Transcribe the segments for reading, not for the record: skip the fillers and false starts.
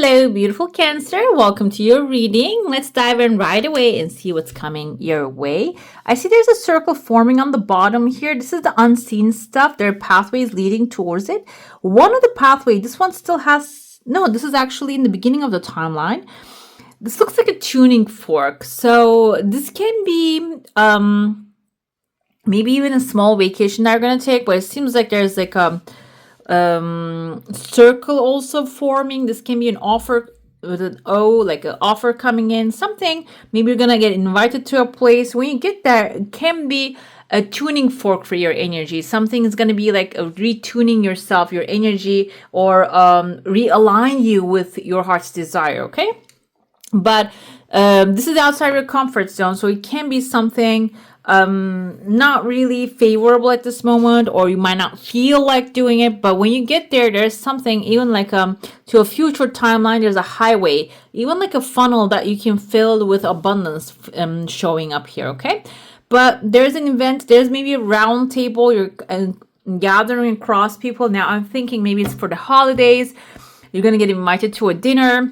Hello, beautiful Cancer. Welcome to your reading. Let's dive in right away and see what's coming your way. I see there's a circle forming on the bottom here. This is the unseen stuff. There are pathways leading towards it. One of the pathways, this one still has, no, this is actually in the beginning of the timeline. This looks like a tuning fork. So this can be maybe even a small vacation that you're going to take, but it seems like there's like a circle also forming. This can be an offer with an O, like an offer coming in, something. Maybe you're gonna get invited to a place. When you get there, it can be a tuning fork for your energy. Something is gonna be like retuning yourself, your energy, or realign you with your heart's desire. Okay, but this is outside your comfort zone, so it can be something not really favorable at this moment, or you might not feel like doing it. But when you get there, there's something even like to a future timeline. There's a highway, even like a funnel that you can fill with abundance showing up here. Okay, but there's an event, there's maybe a round table, you're gathering across people. Now I'm thinking maybe it's for the holidays. You're gonna get invited to a dinner,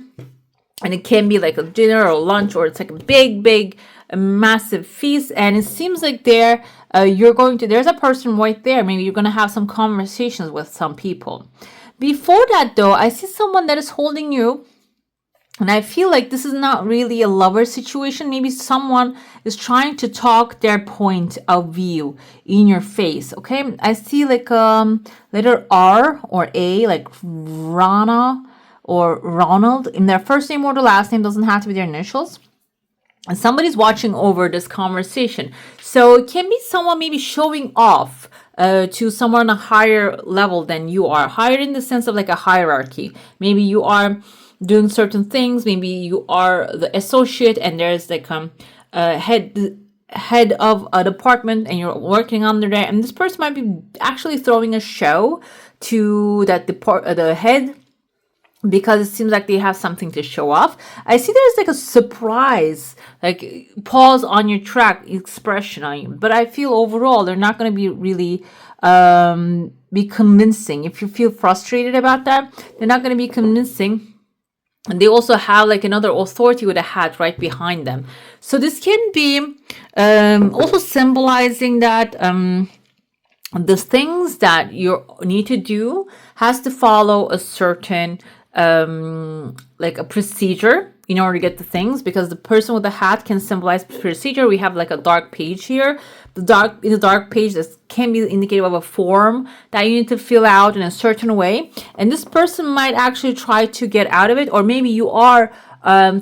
and it can be like a dinner or lunch, or it's like a big a massive feast. And it seems like there there's a person right there. Maybe you're going to have some conversations with some people. Before that though, I see someone that is holding you, and I feel like this is not really a lover situation. Maybe someone is trying to talk their point of view in your face. Okay, I see like letter R or A, like Rana or Ronald in their first name or the last name. Doesn't have to be their initials. And somebody's watching over this conversation. So it can be someone maybe showing off to someone on a higher level than you are. Higher in the sense of like a hierarchy. Maybe you are doing certain things. Maybe you are the associate, and there's like head of a department, and you're working under there. And this person might be actually throwing a show to that the head, because it seems like they have something to show off. I see there's like a surprise, like pause on your track expression on you. But I feel overall they're not going to be really be convincing. If you feel frustrated about that, they're not going to be convincing. And they also have like another authority with a hat right behind them. So this can be also symbolizing that the things that you need to do has to follow a certain like a procedure in order to get the things, because the person with the hat can symbolize procedure. We have like a dark page here. In the dark page, this can be indicative of a form that you need to fill out in a certain way, and this person might actually try to get out of it, or maybe you are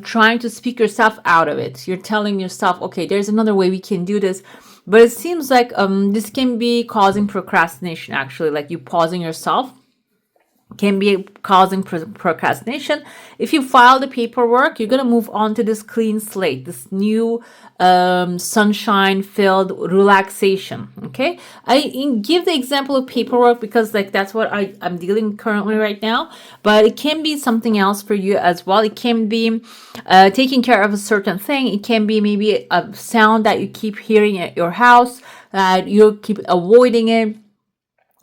trying to speak yourself out of it. You're telling yourself, okay, there's another way we can do this. But it seems like this can be causing procrastination, actually, like you pausing yourself can be causing procrastination. If you file the paperwork, you're going to move on to this clean slate, this new sunshine filled relaxation. Okay, I give the example of paperwork because like that's what I'm dealing currently right now, but it can be something else for you as well. It can be taking care of a certain thing. It can be maybe a sound that you keep hearing at your house that you keep avoiding it,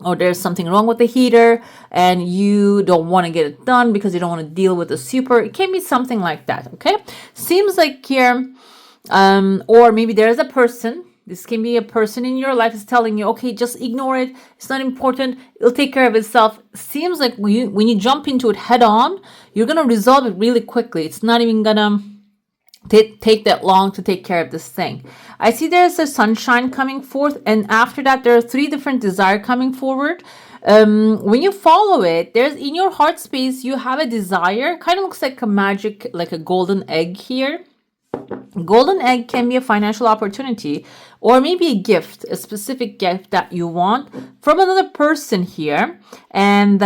or there's something wrong with the heater and you don't want to get it done because you don't want to deal with the super. It can be something like that. Okay, seems like here or maybe there's a person. This can be a person in your life is telling you, okay, just ignore it, it's not important, it'll take care of itself. Seems like when you jump into it head on, you're gonna resolve it really quickly. It's not even gonna take that long to take care of this thing. I see there's a sunshine coming forth, and after that there are 3 different desire coming forward. When you follow it, there's in your heart space you have a desire, kind of looks like a magic, like a golden egg here. Golden egg can be a financial opportunity, or maybe a gift, a specific gift that you want from another person here. And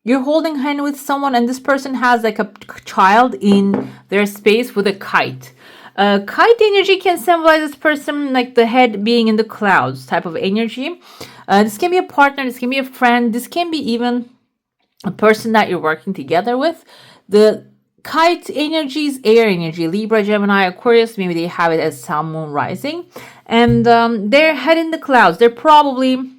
you're holding hand with someone, and this person has like a child in their space with a kite. Kite energy can symbolize this person, like the head being in the clouds type of energy. This can be a partner, this can be a friend, this can be even a person that you're working together with. The kite energy is air energy, Libra, Gemini, Aquarius. Maybe they have it as Sun, Moon, Rising, and they're head in the clouds. They're probably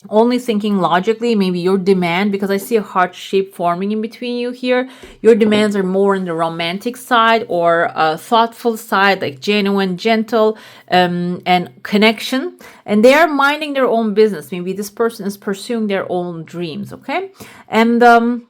only thinking logically, maybe your demand, because I see a heart shape forming in between you here, your demands are more on the romantic side or a thoughtful side, like genuine, gentle, and connection, and they are minding their own business. Maybe this person is pursuing their own dreams, okay? And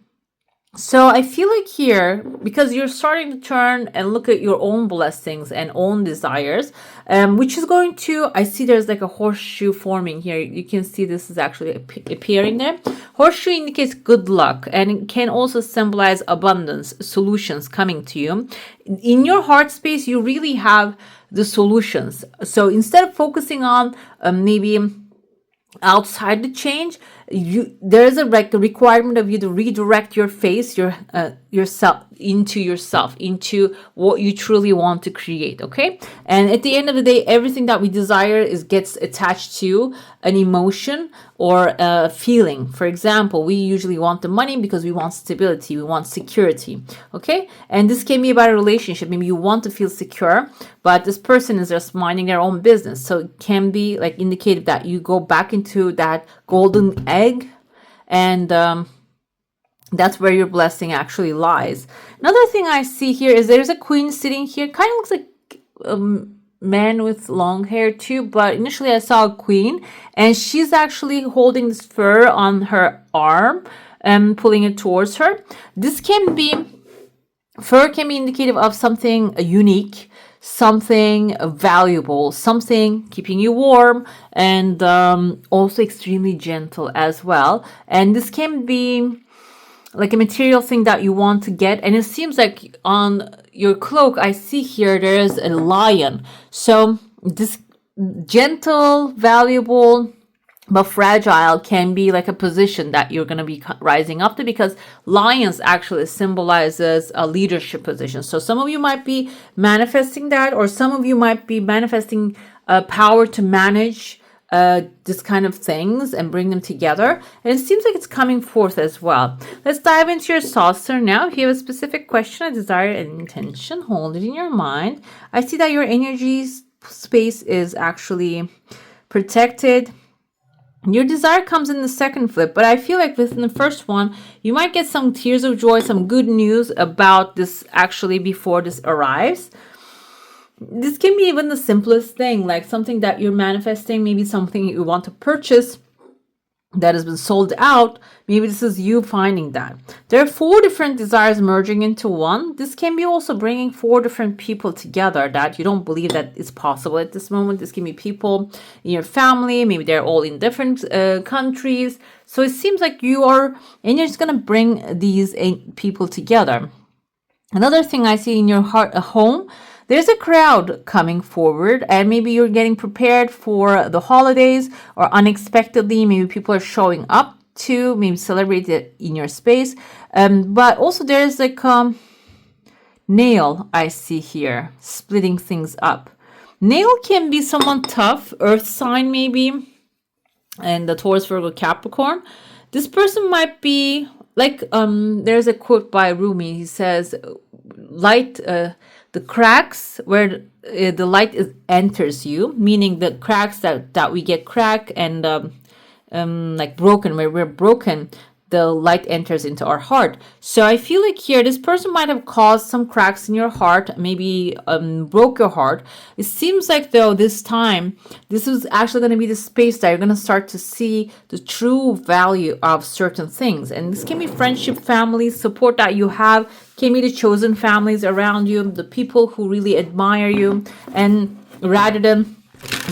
so I feel like here, because you're starting to turn and look at your own blessings and own desires, which is going to, I see there's like a horseshoe forming here. You can see this is actually appearing there. Horseshoe indicates good luck, and it can also symbolize abundance, solutions coming to you. In your heart space, you really have the solutions. So instead of focusing on maybe outside the change, there is a requirement of you to redirect your face, yourself into what you truly want to create. Okay, and at the end of the day, everything that we desire gets attached to an emotion or a feeling. For example, we usually want the money because we want stability, we want security. Okay, and this can be about a relationship. Maybe you want to feel secure, but this person is just minding their own business, so it can be like indicated that you go back into that golden egg, and that's where your blessing actually lies. Another thing I see here is there's a queen sitting here. Kind of looks like a man with long hair too, but initially I saw a queen, and she's actually holding this fur on her arm and pulling it towards her. Fur can be indicative of something unique, something valuable, something keeping you warm, and also extremely gentle as well. And this can be like a material thing that you want to get, and it seems like on your cloak I see here there is a lion. So this gentle, valuable, but fragile can be like a position that you're going to be rising up to, because lions actually symbolizes a leadership position. So some of you might be manifesting that, or some of you might be manifesting power to manage this kind of things and bring them together. And it seems like it's coming forth as well. Let's dive into your saucer now. If you have a specific question, a desire, and intention, hold it in your mind. I see that your energy space is actually protected. Your desire comes in the second flip, but I feel like within the first one, you might get some tears of joy, some good news about this actually before this arrives. This can be even the simplest thing, like something that you're manifesting, maybe something you want to purchase that has been sold out. Maybe this is you finding that. There are 4 different desires merging into one. This can be also bringing 4 different people together that you don't believe that is possible at this moment. This can be people in your family. Maybe they're all in different countries. So it seems like you're just going to bring these 8 people together. Another thing I see in your heart, a home, there's a crowd coming forward, and maybe you're getting prepared for the holidays, or unexpectedly, maybe people are showing up to maybe celebrate it in your space. But also there's like nail I see here, splitting things up. Nail can be someone tough, earth sign maybe, and the Taurus, Virgo, Capricorn. This person might be like, there's a quote by Rumi. He says, light, the cracks where the light enters you, meaning the cracks that we get cracked and like broken, where we're broken, the light enters into our heart. So I feel like here, this person might have caused some cracks in your heart, maybe broke your heart. It seems like though this time, this is actually going to be the space that you're going to start to see the true value of certain things. And this can be friendship, family, support that you have, can be the chosen families around you, the people who really admire you, and rather than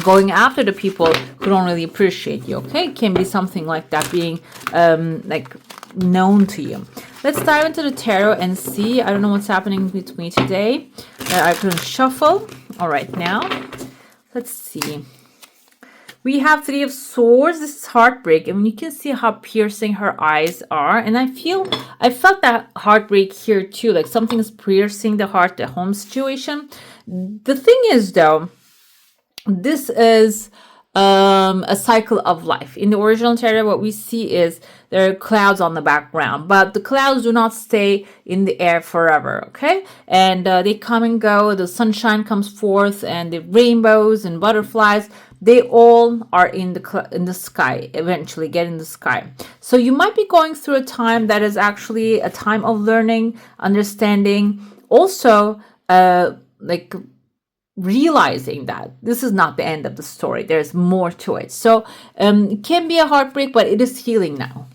going after the people who don't really appreciate you. Okay, it can be something like that being like known to you. Let's dive into the tarot and see. I don't know what's happening with me today. I can shuffle. All right, now let's see. We have 3 of Swords. This is heartbreak, and you can see how piercing her eyes are. And I felt that heartbreak here too, like something is piercing the heart, the home situation. The thing is though, this is a cycle of life. In the original tarot, what we see is there are clouds on the background, but the clouds do not stay in the air forever, okay? And they come and go. The sunshine comes forth, and the rainbows and butterflies. they all are in the sky, eventually get in the sky. So you might be going through a time that is actually a time of learning, understanding, also like realizing that this is not the end of the story. There's more to it. So it can be a heartbreak, but it is healing now.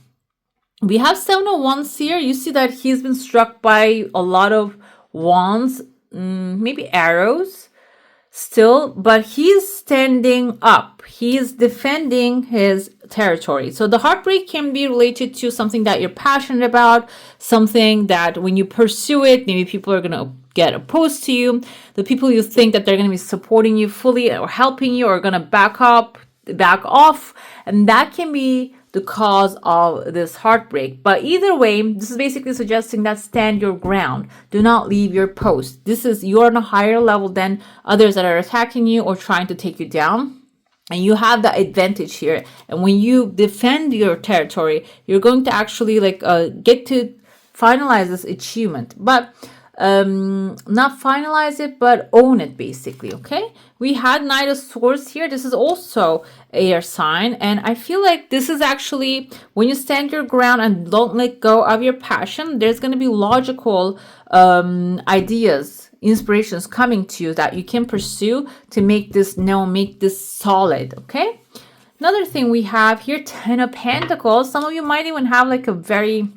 We have 701s here. You see that he's been struck by a lot of wands, maybe arrows still, but he's standing up. He is defending his territory. So the heartbreak can be related to something that you're passionate about, something that when you pursue it, maybe people are going to get opposed to you. The people you think that they're going to be supporting you fully or helping you are going to back off, and that can be the cause of this heartbreak. But either way, this is basically suggesting that stand your ground. Do not leave your post. This is, you're on a higher level than others that are attacking you or trying to take you down. And you have the advantage here. And when you defend your territory, you're going to actually get to finalize this achievement. But not finalize it, but own it, basically. Okay, we had Knight of Swords here. This is also air sign, and I feel like this is actually when you stand your ground and don't let go of your passion, there's going to be logical ideas, inspirations coming to you that you can pursue to make this solid. Okay, another thing we have here, 10 of Pentacles. Some of you might even have like a very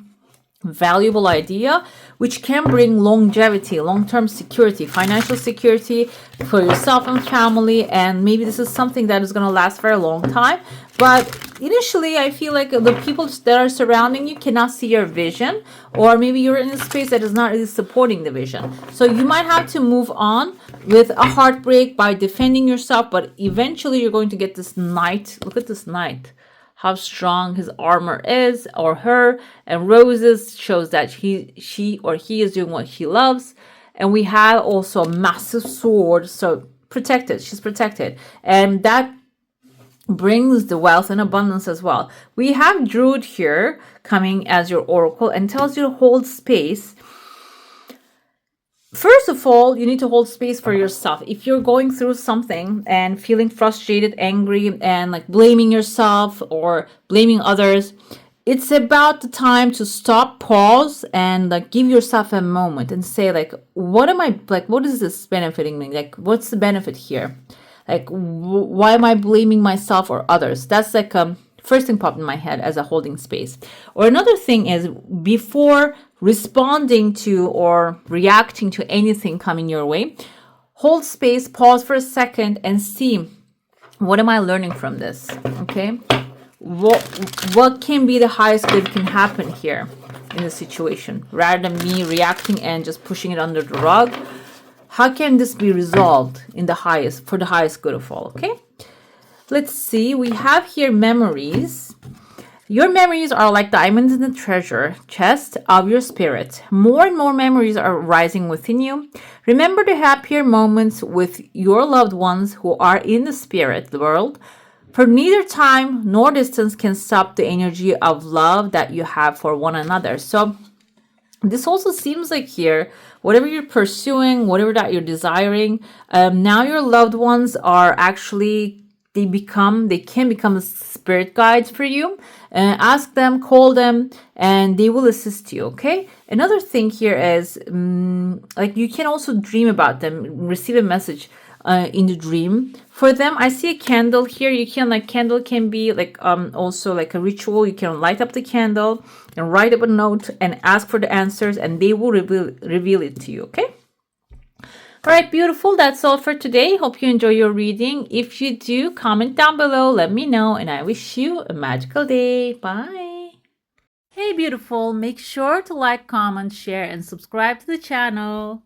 valuable idea which can bring longevity, long-term security, financial security for yourself and family, and maybe this is something that is going to last for a long time. But initially, I feel like the people that are surrounding you cannot see your vision, or maybe you're in a space that is not really supporting the vision. So you might have to move on with a heartbreak by defending yourself, but eventually you're going to get this knight. Look at this knight, how strong his armor is, or her, and roses shows that she or he is doing what he loves. And we have also a massive sword, so protected, she's protected, and that brings the wealth and abundance as well. We have Druid here coming as your oracle and tells you to hold space. First of all, you need to hold space for yourself. If you're going through something and feeling frustrated, angry, and like blaming yourself or blaming others, it's about the time to stop, pause, and like give yourself a moment and say like, what is this benefiting me? Like, what's the benefit here? Like, why am I blaming myself or others? That's like first thing popped in my head as a holding space. Or another thing is, before responding to or reacting to anything coming your way, hold space, pause for a second, and see, what am I learning from this? Okay, what can be the highest good can happen here in the situation, rather than me reacting and just pushing it under the rug. How can this be resolved for the highest good of all? Okay, let's see. We have here memories. Your memories are like diamonds in the treasure chest of your spirit. More and more memories are rising within you. Remember the happier moments with your loved ones who are in the spirit world, for neither time nor distance can stop the energy of love that you have for one another. So this also seems like here, whatever you're pursuing, whatever that you're desiring, now your loved ones are actually, they can become spirit guides for you. Ask them, call them, and they will assist you. Okay, another thing here is like you can also dream about them, receive a message in the dream for them. I see a candle here. You can, like, candle can be like also like a ritual. You can light up the candle and write up a note and ask for the answers, and they will reveal it to you. Okay, all right, beautiful. That's all for today. Hope you enjoy your reading. If you do, comment down below, let me know, and I wish you a magical day. Bye. Hey beautiful, make sure to like, comment, share, and subscribe to the channel.